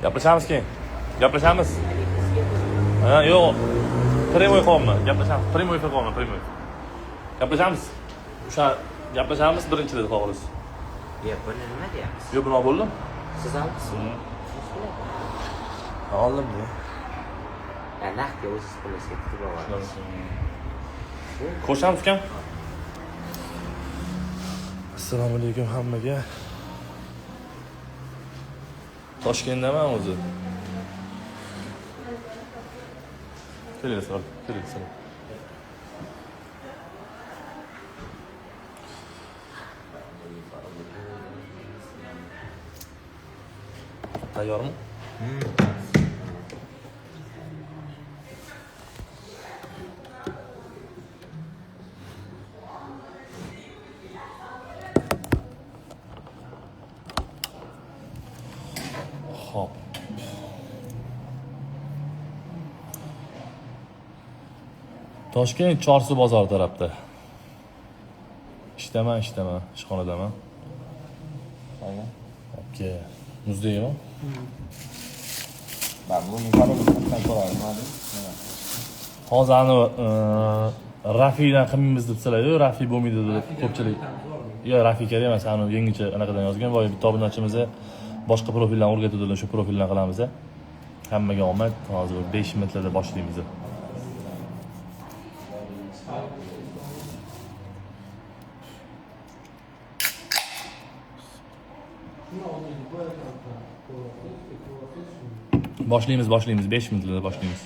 Gaplashamiz keyin. Gaplashamiz. Ha, yo'q. Primoy qolma. Gaplashamiz. Primoy qolma, primoy. Gaplashamiz. O'sha gaplashamiz birinchida xolos. Yo'q, buni nima deyapsiz? Yo'q, buni bo'ldim. Siz olibsizmi? Oldim ya. Naqdga o'zingiz pulingizga tikib olasiz. Ko'rishamiz ukam. Assalomu alaykum hammaga. Toshkentdaman o'zi. Keling. Tayyormi? Hop. Toshkent Chorsu bozor tarafda. Ishdaman, ishxonadaman. Aynen. Okay. Muzdaymi? Ben bunu yukarıdan koyarım hadi. Hozir ani Rafidan qilmaymiz deb so'raydi. Rafi bo'lmaydi deb ko'pchilik. Yo'q, Rafi kerak emas, ani yangicha anaqadan yozgan. Voy bitta obunachimiz boshqa profildan o'rgatadilar, shu profildan qilamiz. Hammaga omad. Hozir 5 minutlarda boshlaymiz. Boshlaymiz 5 minutlarda boshlaymiz.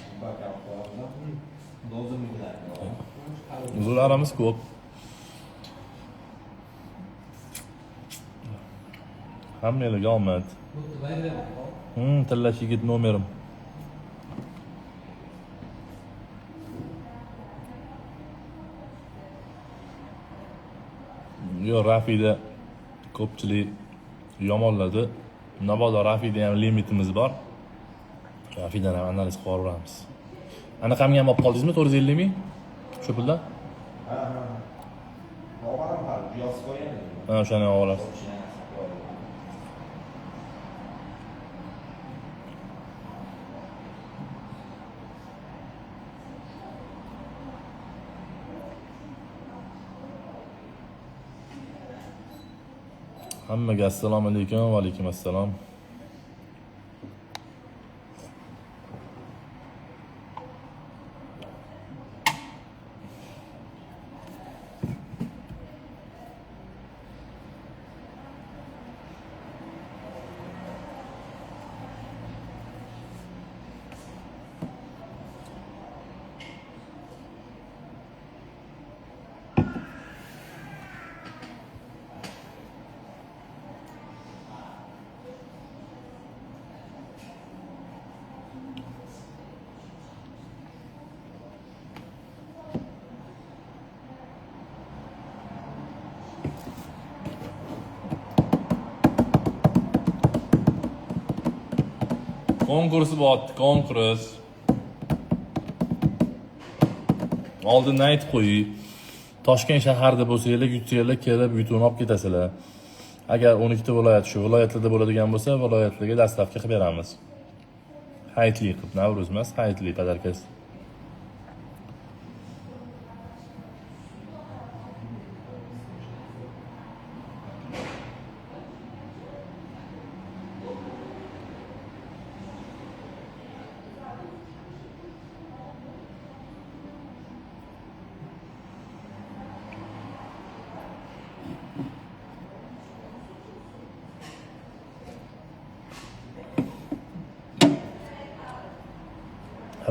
Uzunlarimiz ko'p. Hammalarga omad. Tillash yigit nomerim. Yo, Rafida ko'pchilik yomonladi. Mabodo Rafida ham limitimiz bor. Rafidan ham analiz qilib olamiz. Anaqamga ham olib qoldingizmi 450 ming? Shu pulda? Ha, o'shani olasiz. Hammaga assalomu alaykum va alaykum assalom. Konkurs bo'lyapti, konkurs. Oldindan aytib qo'ying. Toshkent shaharida bo'lsanglar, yutsanglar, kelib yutib olib ketasizlar. Agar 12 ta viloyat shu viloyatlarda bo'ladigan bo'lsa, viloyatlarga dastavka qilib beramiz. Hayitli qilib, Navro'z emas, hayitli padarkas.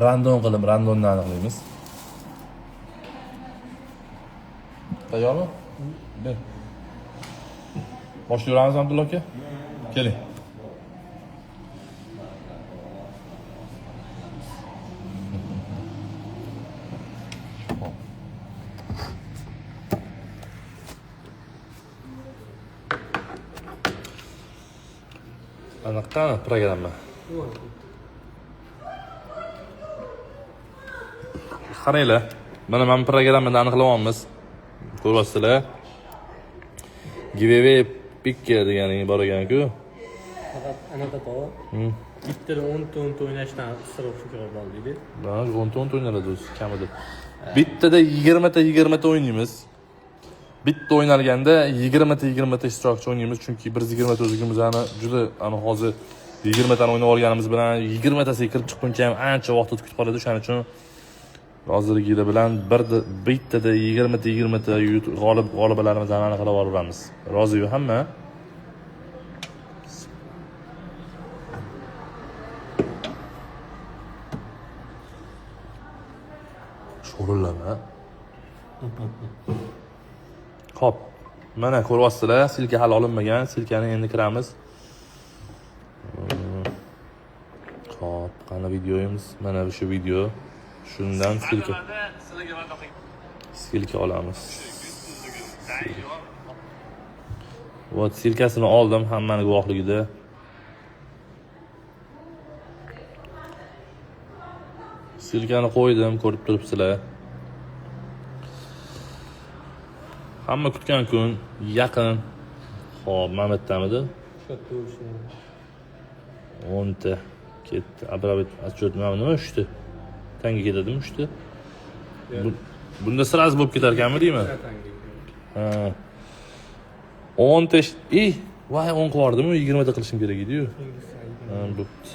Random qilib, randomdan aniqlaymiz. Tayyormi? Ber. Boshlayveramiz Abdulla aka. Keling. Anaqa programma. Qaranglar. Mana men programmani aniqlayapmiz. Ko'ryapsizlar. Giveaway picker degani bor ekan-ku. Faqat anaqa to'g'ri. Bittada 10 ta o'ynashdan isrof fikr bo'ldingda. Mana 10 o'ynaladi o'zi kamida. Bittada 20 ta o'ynaymiz. Bitta o'ynalganda 20 ta ishtirokchi o'ynaymiz, chunki 120 ta o'zligimizni juda hozir 20 tani o'ynab olganimiz bilan 20 tasiga kirib chiqquncha ham ancha vaqt o'tib ketib qoladi. Shuning uchun hozirgilar bilan bittada 20 ta g'olibalarimizni aniqlab olamiz. Roziyu hamma? Sho'rillama. Xo'p, mana ko'ryapsizlar, silka hali olinmagan, silkani endi kiramiz. Xo'p, qani videoyimiz? Mana shu video. Shundan silka olamiz. Vot silkasini oldim hammani guvohligida. Silkani qo'ydim, ko'rib turibsizlar. Hamma kutgan kun yaqin. Xo'p, mana bittamiz. Katta o'sha. 10 ta ketdi. Abrabit отчет nima 3 ta. Tanga ketadimi 3 ta? Bunda sraz bo'lib ketar ekanmi deymi? Ha. 10 ta. Voy 10 qildim, 20 ta qilishim kerak edi-yu. Ha, bo'pti.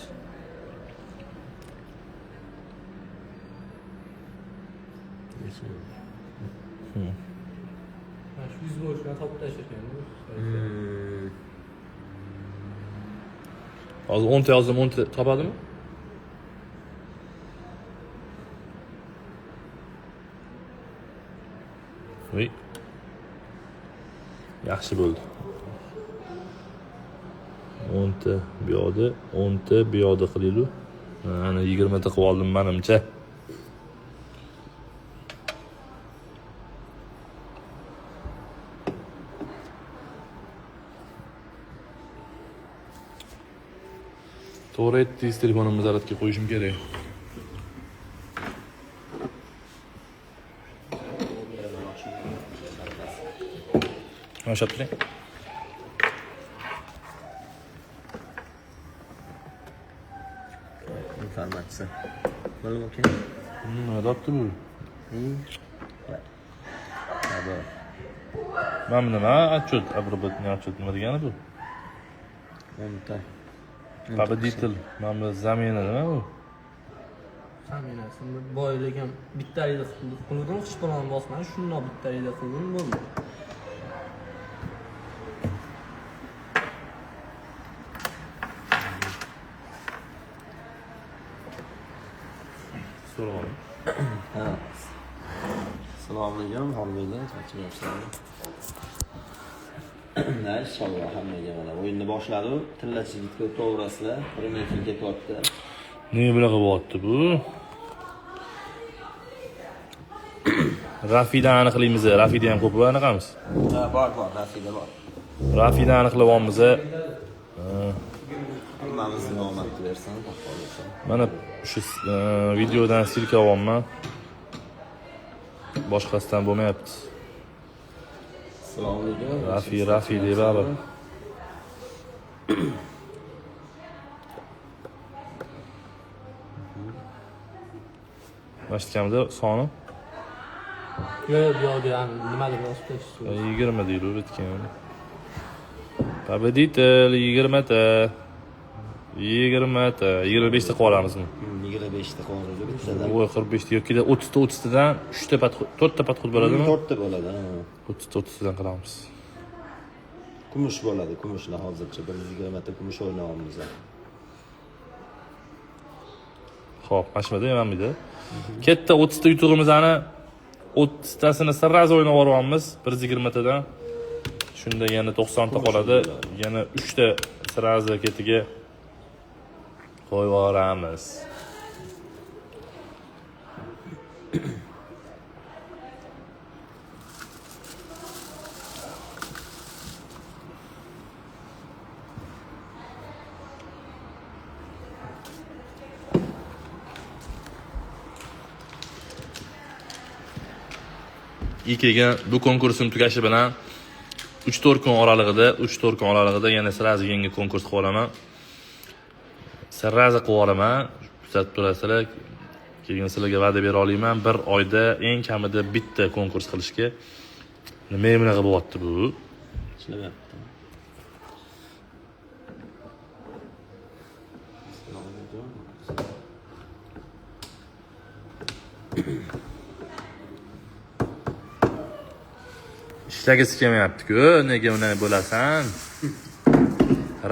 Shu 100 bo'lishini topib tashlagan. Hozir 10 ta yozdim, 10 ta topadimi? Voy. Yaxshi bo'ldi. 10 ta bu yoqda, 10 ta bu yoqda qilaylik. Ana 20 ta qilib oldim menimcha. To'g'ri aytdingiz, telefonimni zaryadga qo'yishim kerak. Boshlab turing. Informatsiya. Bo'lib aka. Nima debdi bu? Tabii. Mana nima отчет, обработный отчет nima degani bu? 10 ta. Победитель, mana zamina nima bu? Zaminasini boylagan bittalida qildim, hech bilan bosmay, shundoq bittalida qildim bo'ldi. So'rayman. Ha. Assalomu alaykum, hammaga charchamayapsizlarmi? Inshaalloh hammaga mana o'yinni boshladi. Tillachilikka to'g'rasizlar. Premier League ketyapti. Nima bunaqa bo'lyapti bu? Rafidan aniqlaymiz. Rafida ham ko'p aniqamiz. Ha, bor, Rafida bor. Rafidan aniqlayapmiz. Hammamizni omad bersin, xohlasin. Mana shu videodan silka olyapman. Boshqasidan bo'lmayapti. Assalomu alaykum. Rafi deb baba. Eshitganimda soni Yo'q, nimadir yozib 20 deydi bitgan. Победитель 20 ta. 20 ta, 25 ta qilib olamizmi? 25 ta qoldi bittadan. Voy 45 ta yoki 30 tadan 3 ta 4 ta podxod bo'ladimi? 4 ta bo'ladi. 30 tadan qilamiz. Kumush bo'ladi. Kumushlar hozircha 120 ta kumush o'ynayapmiz. Xo'p, mashmada yemamidi. Katta 30 ta yutug'imizni 30 tasini sirraz o'ynab yuboramiz 120 tadan. Shunda yana 90 ta qoladi. Yana 3 ta sirrazni ketiga qo'yib yuboramiz. Keyin bu konkursim tugashi bilan 3-4 kun oralig'ida yana sirasi yangi konkurs qilib olaman. sirraza qilib yuboraman. Kuzatib turasizlar. Keyin sizlarga va'da bera olaman, bir oyda eng kamida bitta konkurs qilishga. Nima bunaqa bo'lyapti bu? Ishlamayapti. Ishlagisi kelmayapti-ku, nega unday bo'lasan?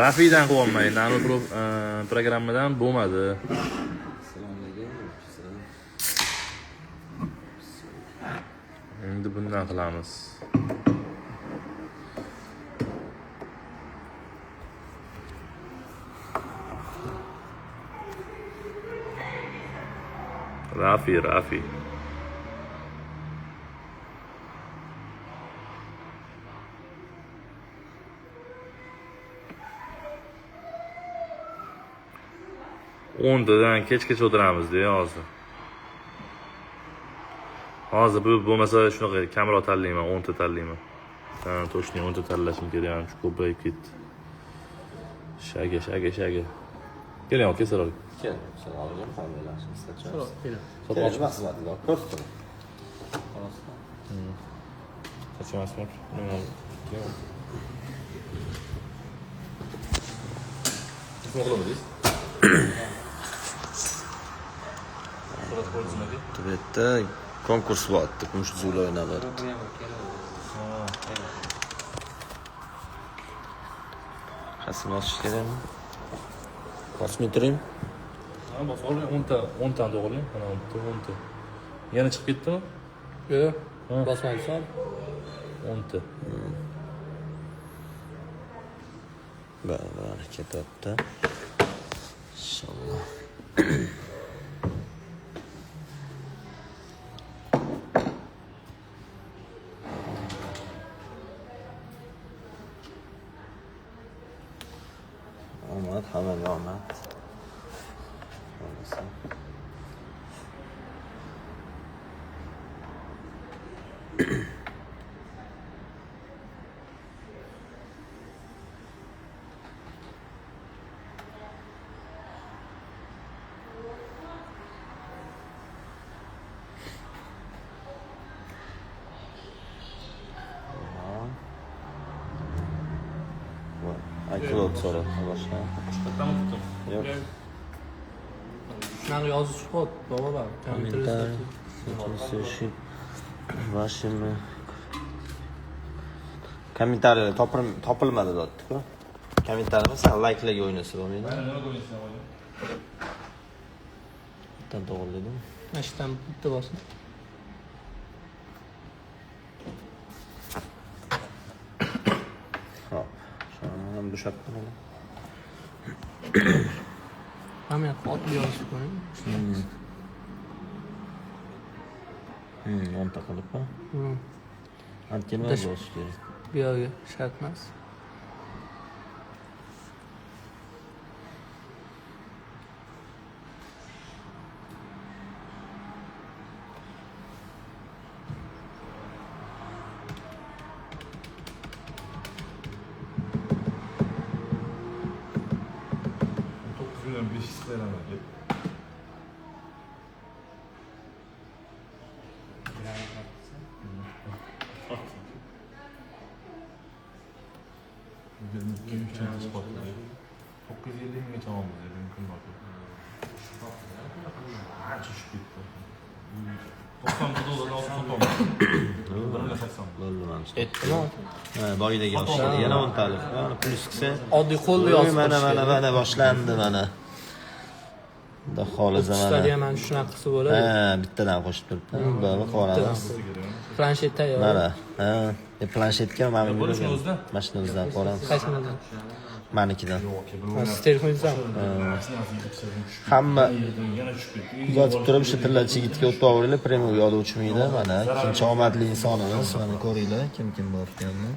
Rafiydan qilolmay, nano programmadan bo'lmadi. Endi bundan qilamiz. Rafi. O'ntadan kechgacha o'tiramiz-da hozir. Hozir bu bo'lmasa shunaqa kamroq tanlayman, 10 ta tanlayman. Ha, точно 10 ta tanlashim kerak, ham ko'payib ketdi. Shaga. Keling, aka, so'raylik. Kel, so'raylik, qandaylashni istatchimiz. So'rab, keling. Keling, mahsulotlar ko'rib tur. Xolos. So'ramasmi? Nima qilamiz? Bu yerda konkurs bo'lyapti, kumush zula o'ynaladi. Qasam ochish kerakmi? Bosmay turing. Ha, bos oling, 10 ta to'g'rilang. Mana 10 ta. Yana chiqib ketdimi? Yo'q. Ha. Bosmaydi sol. 10 ta. Bari ketyapti. Inshaalloh. Omad, hammaga omad. Aytib so'ra, boshqa. Qattam tutdim. Yo'q. Shunaqa yozish bor, bolalar. Kommentar. Vashimi. Kommentarlar topilmadi dotdi-ku. Kommentarni sen like'larga o'ynasa bo'lmaydi. Nima qo'yishni qo'ydim? Bittadan to'g'riladim. Ashdan bitta bosin. Hop. Shuni ham bo'shatdim mana. Hamma otib yozib qo'ying. 10 ta qilib-a? Antena Dash- bo'lishi kerak. Bu yerga shart emas. Ha, boyidagi yoshlar yana 10 talik. Mana plyus qilsa, Oddiy qo'lda yozib mana boshlandi mana. Xudo xolisa mana. Stadion mana shunaqa qilsa bo'ladi. Ha, bittadan qo'shib turibdi. Buni qilamiz. Planshet tayyor. Mana, ha, planshetga mana bu mashinamizdan qilamiz. Qaysidan? Manikidan. Siz telefoningizdan. Hamma kuzatib turib shu tillachi yigitga o'tib premium yozuvchi miyda mana ikkinchi omadli insonimiz mana ko'ringlar kim bor ekanini.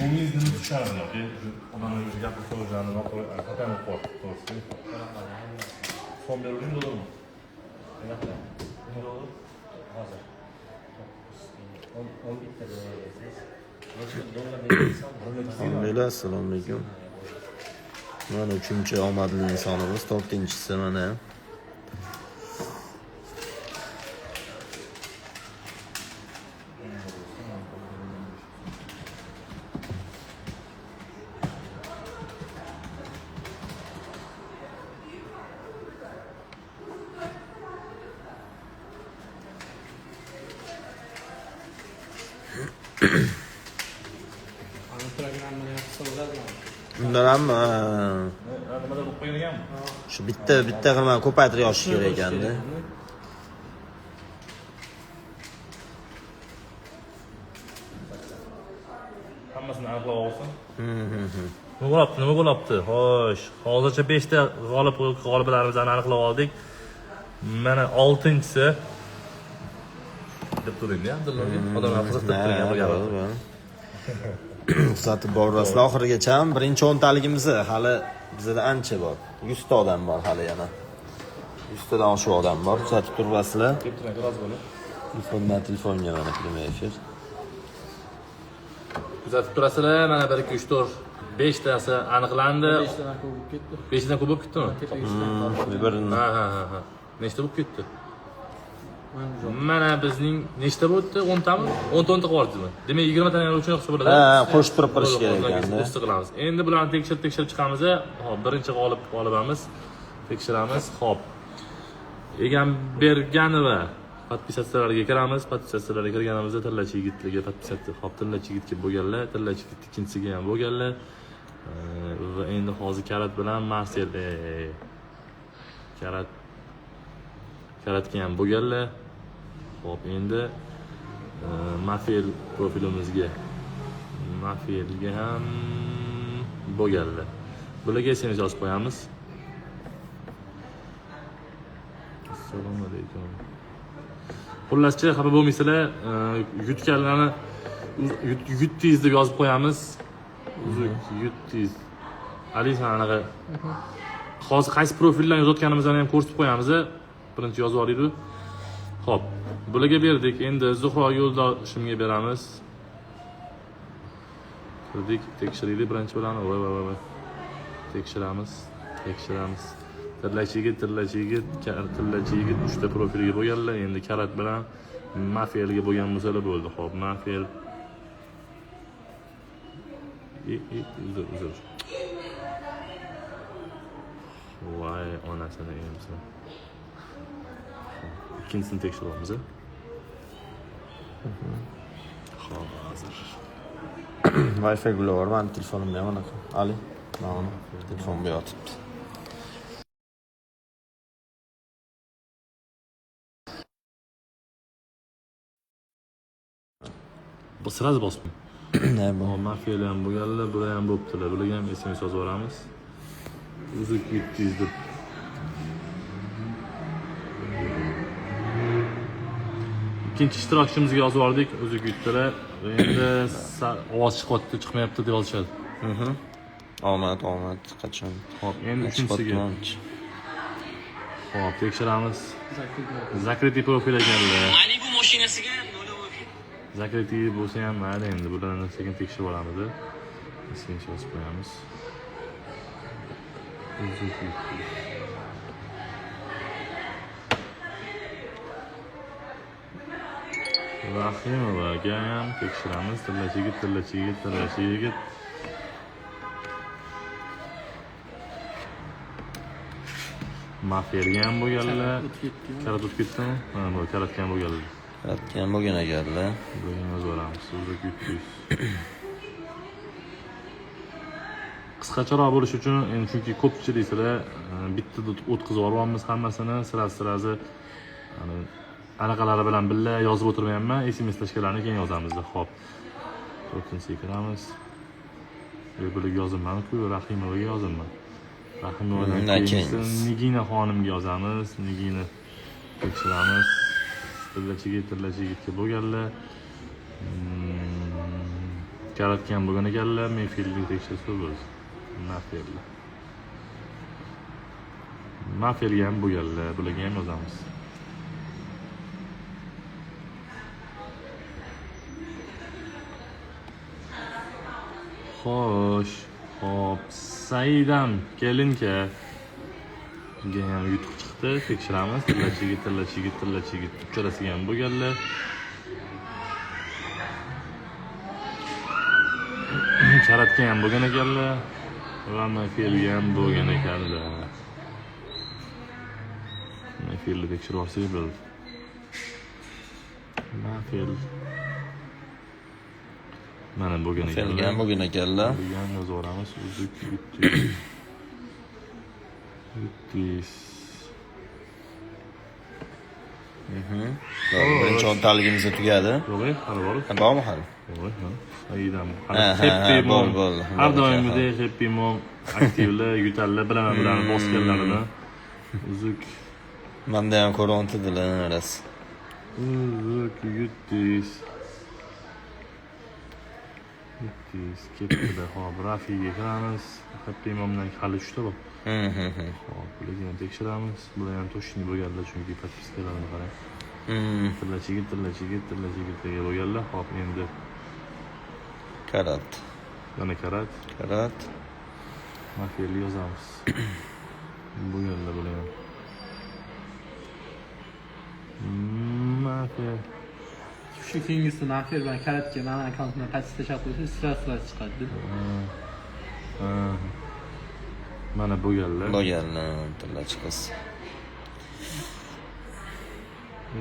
Bungizni tushunarli, aka. Odamlar o'zi gapirsa o'zlarini xatani qo'yib to'g'risi. Son beruvchi bo'ladimi? Alhamdulillah, assalomu alaykum. Mana 3-chi omadli insonimiz, 4-chisi mana. Ana programmani yaxshi qiladi. Undan ham Nimada bo'lib qo'yilganmi? shu bitta qilma ko'paytirib yozish kerak ekanda. Hammasini aniqlab olsin. Nima bo'lyapti? Xo'sh, hozircha 5 ta g'oliblarimizni aniqlab oldik. Mana 6-chisi deb turing-da, Abdullohga. Odamlar qiziqib turgan bu gapni. Kuzatib borasizlar oxirigacha. Birinchi o'ntaligimiz hali bizda ancha bor. 100 ta odam bor hali yana. 100 tadan oshiq odam bor. Kuzatib turasizlar. Deb turing, rozi bo'ling. Telefonga mana premyer efir. Kuzatib turasizlar. Mana 1 2 3 4 5 tasi aniqlandi. 5 tadan ko'p bo'lib ketdi. 5 dan ko'p bo'lib ketdimi? Birini Ha. Nechta bo'lib ketdi? Mana bizning nechta bo'ldi? 10 tami? 10 ta qilyaptimi? Demak 20 tani uchun hisob bo'ladi. qo'shib turib qilish kerak ekanda. Biz qilamiz. Endi bularni tekshirib chiqamiz. Hop, birinchi g'olibamiz tekshiramiz. Hop. Egamberganova podpisatsiyalarga kiramiz. Podpisatsiyalarga kirganimizda Tillachi yigitlarga podpisatsiya, hop, Tillachi yigitga bo'lganlar, Tillachi yigit ikkinchisiga ham bo'lganlar. Va endi hozir Karat bilan Marsel Karatga ham bo'lganlar. Hop, endi Mafel profilimizga Mafelga ham bo'lganlar. Bularga SMS yozib qo'yamiz. Assalomu alaykum. Xullaschi, xafa bo'lmaysizlar, yutganlarni yutdiz deb yozib qo'yamiz. Yutdiz. Alisa anaqa. Hozir qaysi profildan yozayotganimizni ham ko'rsatib qo'yamiz. Birinchi yozib oldik. Xo'p, bularga berdik. Endi Zuhro yo'ldoshimga beramiz. Kirdik, tekshirdik birinchi bilan. Voy. Tekshiramiz. Tillachi yigit 3 ta profilga bo'lganlar. Endi Karat bilan Mafelga bo'lgan bo'lsalar bo'ldi. Xo'p, Mafel uzr. Voy, onasini emsa. İkincisini tekshiramiz. Xo'p, hozir. Wi-Fi guli bor, meni telefonimda ham anaqa. Ali, mana telefon bu yotibdi. Bu sirasi bosmang. Ne bu? Mafiyali ham bo'lganlar, bular ham bo'ptilar. Bularga ham SMS yozib yuboramiz. Uzuk 700 deb. İkinchi ishtirokchimizga yozib yubordik, uzuk 7 talar. Endi ovoz chiqmayapti deb yozishadi. Omad qachon? Hop, endi uchinchisiga. Hop, tekshiramiz. Zakriti profil ekanlar. Mani bu mashinasiga nima bo'ldi? Zakriti bo'lsa ham mayli, endi bularni sekin tekshirib olamiz. SMS yozib qo'yamiz. Rahimovaga ham tekshiramiz. Tillachi yigit. Mafiyalga ham bo'lganlar. Karat o'tib ketdimi? Ha, bu karatga ham bo'lganlar. Yaratgan bo'lgan ekanlar. Bugun yozib Uzuk 700. Qisqacharoq bo'lish uchun, endi chunki ko'pchilik sizlar bitta o'tkazib yuboramiz hammasini, sirasi anaqalari bilan birga yozib o'tirmayapman. SMS tashkillarni keyin yozamiz. Xo'p. 4-chiga kiramiz. Bularga yozilmadi-ku, Rahimovaga yozilman. Rahimovadan keyin Nigina xonimga yozamiz. Nigina tekshiramiz. Tillachi yigitga bo'lganlar. Karatga ham bo'lgan ekanlar. Men filmni tekshirsa bo'ldi. Mafelga ham bo'lganlar. Bularga ham yozamiz. Xo'sh, hop. Saidam kelinka. Bunga ham yutuq chiqdi, tekshiramiz. Tillachi, uchalasiga ham bo'lganlar. Karatga ham bo'lgan ekanlar. Va Mafilga ham bo'lgan ekanlar. Mafilni tekshirib olsak bo'ldi. Mafil. Mana bo'lgan ekanlar. Felgan bo'lgan ekanlar. Bo'lgan yozoramiz. Uzuk yutdi. Birinchi o'ntaligimiz tugadi. To'g'ri, hali bor. Bormi hali? To'g'ri, ha. Saidam. Happy bo'ldi. Har doimgidek Happy Mom aktivlar, yutallar, bilaman bularni bosganlarini. Uzuk. Menda ham ko'rintidilar rost. Uzuk yutdis. Ketdi. Hop, Rafiga kiramiz. Happy Momdan hali 3 ta bor. Hop, bularni tekshiramiz. Bular ham to'shni bo'lganlar chunki podpiskalarni qarang. Tillachiga bo'lganlar. Hop, endi Karat. yana karat. Mafiyali yozamiz. Bo'lganlar bular ham. Mafiya. Shu keyingisi Mafir bilan karatga mana akkauntini qaysi tashlab qo'ysa, sira chiqadi. Mana bo'lganlar. Tillachi qiz.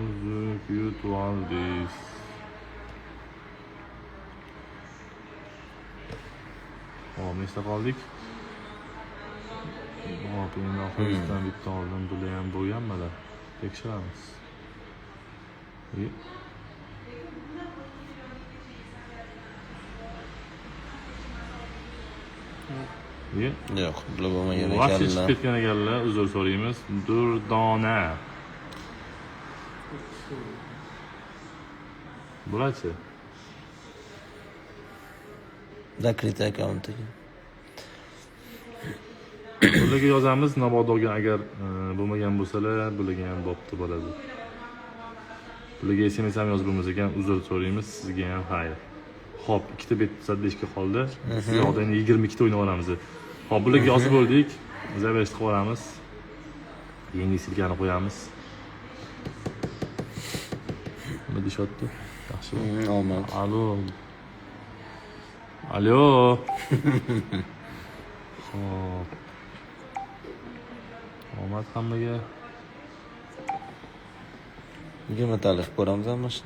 Uzuk yutib oldik. Hop, nechta qoldik? Hop, endi oxirisidan bitta oldim. Bular ham bo'lganmalar. Tekshiramiz. Yo'q, bular bo'lmagan Vaqt chiqib ekanlar. ketgan ekanlar, uzr so'raymiz. Durdona. Bularchi? Zakrit akkaunti. Bularga yozamiz, Nabodoga agar bo'lmagan bo'lsalar, bularga ham bo'pti bo'ladi. Bularga SMS ham yozib bo'lmas ekan, uzr so'raymiz, sizga ham xayr. Hop, ikkita bet saddishga qoldi. Sizga oldin 22 ta o'ynab olamiz. Hop, bularga yozib bo'ldik. Zavrashni qilib olamiz. Yangi silkani qo'yamiz. Nima deyapti? Yaxshi. Omad. Alo. Hop. Omad hammaga. 20 talik ko'ramiz mana shu.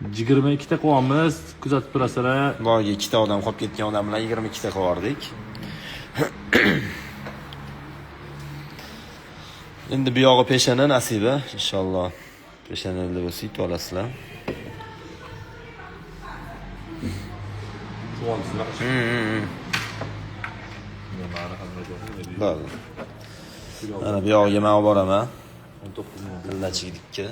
22 ta qo'yamiz, kuzatib turasizlar. Boyga 2 ta odam qolib ketgan odam bilan 22 ta qildik. Endi bu yog'i peshana nasiba, inshaalloh. Peshanada bo'lsa yutib olasizlar. Bo'ldi. Mana bu yog'iga men olib boraman. 19 ming. Tillachilikka.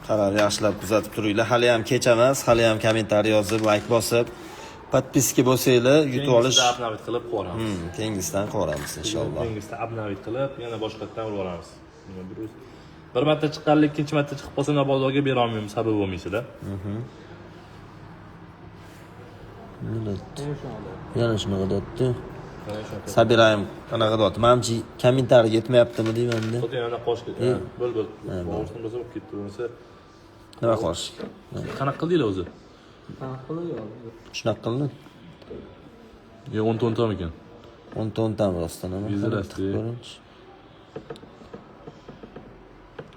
Qarab yaxshilab kuzatib turinglar. Hali ham kech emas, hali ham kommentariy yozib, like bosib, podpiska bo'lsanglar yutib olish. Abnavit qilib qo'yamiz. Keyingisidan qo'ramiz inshaalloh. Keyingisida abnavit qilib, yana boshqatdan urib olamiz. Bir marta chiqqanlik, ikkinchi marta chiqib qolsa Nabodoga bera olmaymiz, sabab bo'lmaysizda. Yana shunaqa deyapti. Sabira ham qanaqa deyapti? Menimcha kommentariy yetmayaptimi deyman-da. Xo'p, yana qo'shib ketdi. Bo'l. Boshdan bo'lsa bo'lib ketdi. Bo'lsa nima qo'sh? qanaqa qildinglar o'zi? Shunaqa qildi. Yo, 10 ta ekan. 10 tami rostdan nima? Yuzlashdi.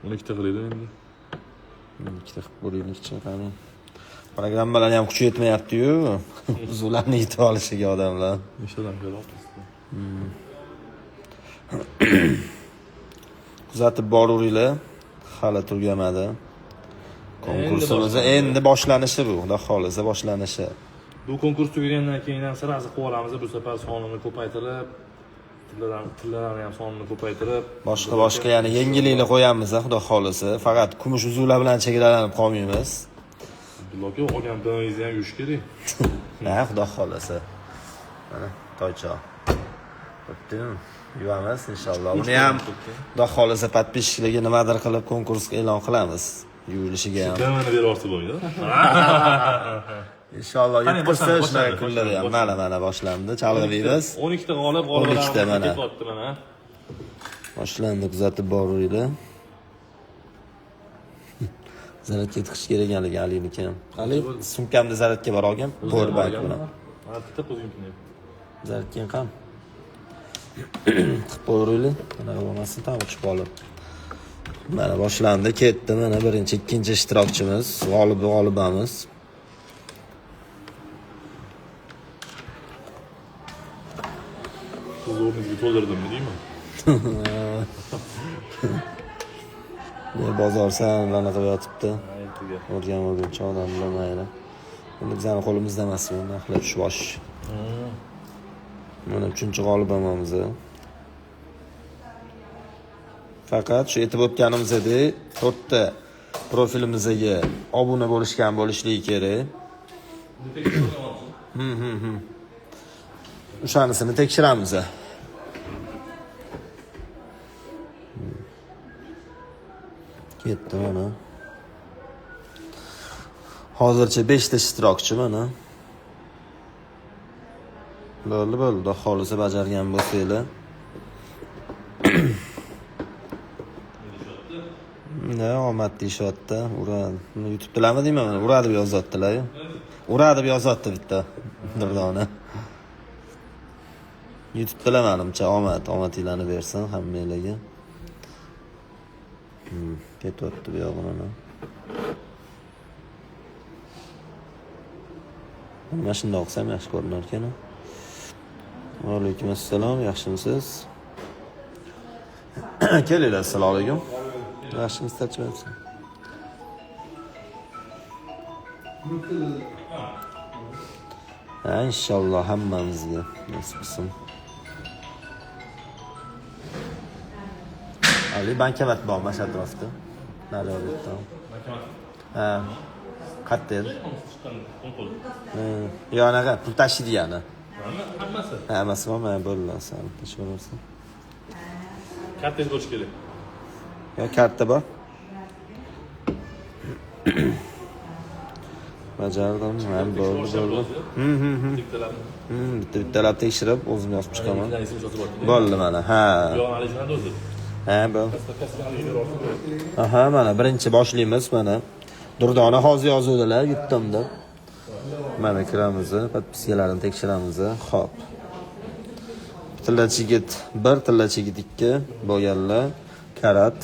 12 ta qiladi endi. 2 ta qilib ko'raylikchi qani. Programmalarni ham kuchi yetmayapti-yu. Uzuvlarni yetib olishiga odamlar. Inshoolloh keladi. Kuzatib boravringlar. Hali tugamadi. Konkursimiz endi boshlanishi bu. Xudo xolisa boshlanishi. Bu konkurs tugagandan keyin ham sirazi qilib olamiz. Bu safar sonini ko'paytirib, tillarni ham sonini ko'paytirib, boshqa yana yengilliklar qo'yamiz, xudo xolisa. Faqat kumush uzuvlar bilan chegaralanib qolmaymiz. Bloki olgan biringizni ham yuvish kerak. Ha, xudo xolisa. Mana toycha. Bittimi? Yuvamiz inshaalloh. Uni ham xudo xolisa podpishchilarga nimadir qilib konkursga e'lon qilamiz. yuvilishiga ham. Damini berib yuborsa bo'lmaydi. Inshaalloh Qani, yetkazsa boshlandi, shunaqa boshlandi, kunlar ham. boshlandi. Mana boshlandi. Chalg'iymiz. 12 ta g'olib 12 ta mana. ketyapti mana. Boshlandi, kuzatib boringlar. Zaratga tiqish kerak ekanligi Aliniki ham. Ali, sumkamda zaratga bor olgan, powerbank bilan. Mana bitta qo'zim. Zaratga ham. Qilib qo'yinglar. Mana bo'lmasin, tam chiqib qolib. Mana boshlandi, ketdi. Mana birinchi, ikkinchi ishtirokchimiz, g'olibamiz. Siz o'rningizga to'ldirdimmi deymi? Bozor sanlarni qilib yotibdi. O'rganmaguncha odam bilmaydi. Endi bizning qo'limizda emas bu narxlar tushib boshish. Mana 3-g'olibimiz. Faqat shu aytib o'tganimizdek 4 ta profilimizga obuna bo'lishligi kerak. O'shanisini tekshiramiz. Ketdi mana. Hozircha 5 ta ishtirokchi mana. Bo'ldi, xohlasa bajargan bo'lsanglar. Ne, omad deyishyapti. Uradi. YouTube'dalarmi deyman, uradi deb yozyaptilar-ku. Uradi deb yozyapti bitta. Durdona. YouTube'dalar menimcha omadinglarni bersin hammanglarga. Ketyapti bu yog'ini. Mana shunday o'qsam yaxshi ko'rinar ekan. Va alaykum assalom, yaxshimisiz? Kelinglar, assalomu alaykum. Yaxshimisiz, tachmayapsiz? Ha, inshaalloh hammamizga nasib qilsin. Ali bankomat bormi shu atrofda? Naryadda. Ha. Qatta edi? Yo'naqa pul tashiydi yana. Hammasi. Hammasi bormi? Bo'lmasa, tashaversin. Kartangiz bo'lish kerak. Yo, karta bor. Bajardim, ham bo'ldi. Bitta tekshirib, o'zim yozib chiqaman. Bo'ldi mana. Ha. Ha, bo'ldi. Aha, mana birinchi boshlaymiz mana. Durdona hozir yozuvdilar, yutdimda. Mana kiramiz, podpiskalarini tekshiramiz. Xo'p. Tillachi yigit 1, tillachi yigit 2 bo'lganlar. Karat.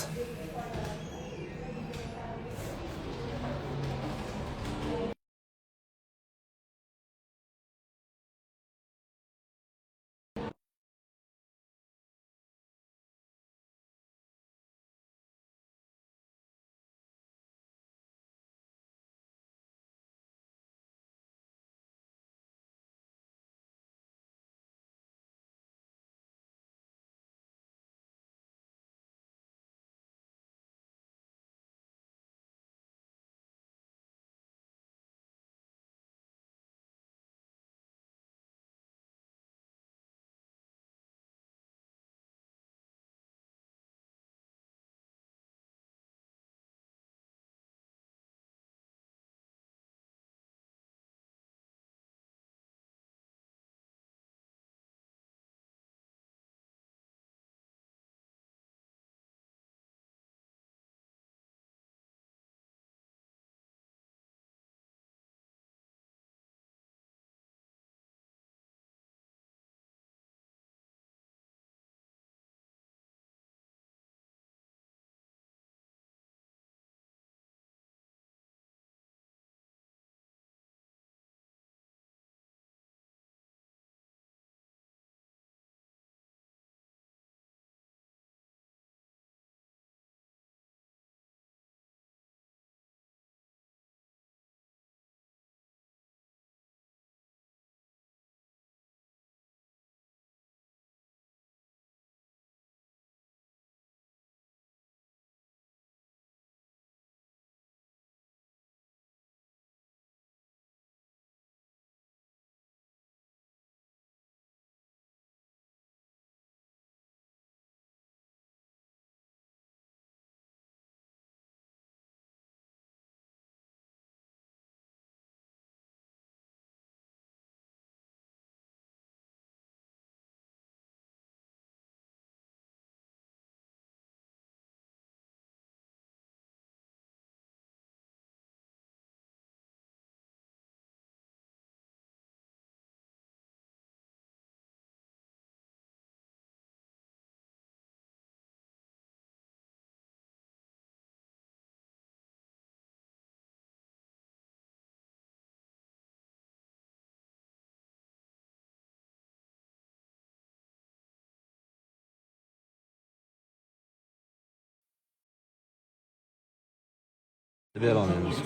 berolmaymiz.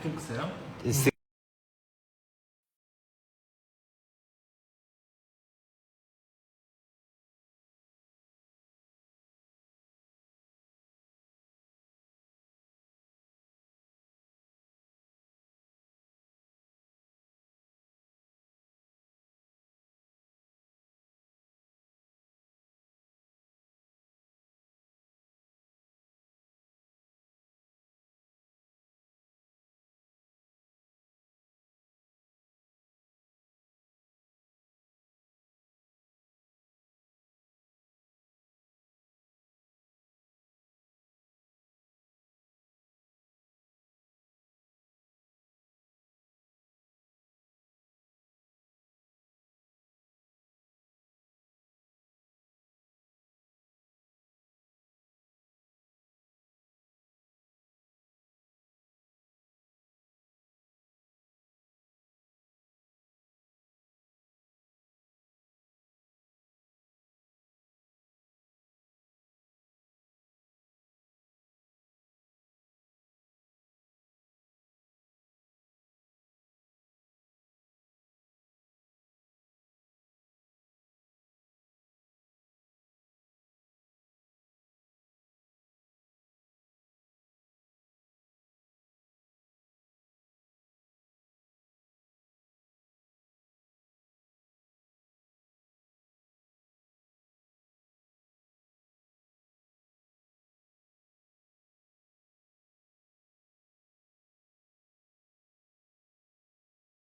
Kim qilsa ham Istek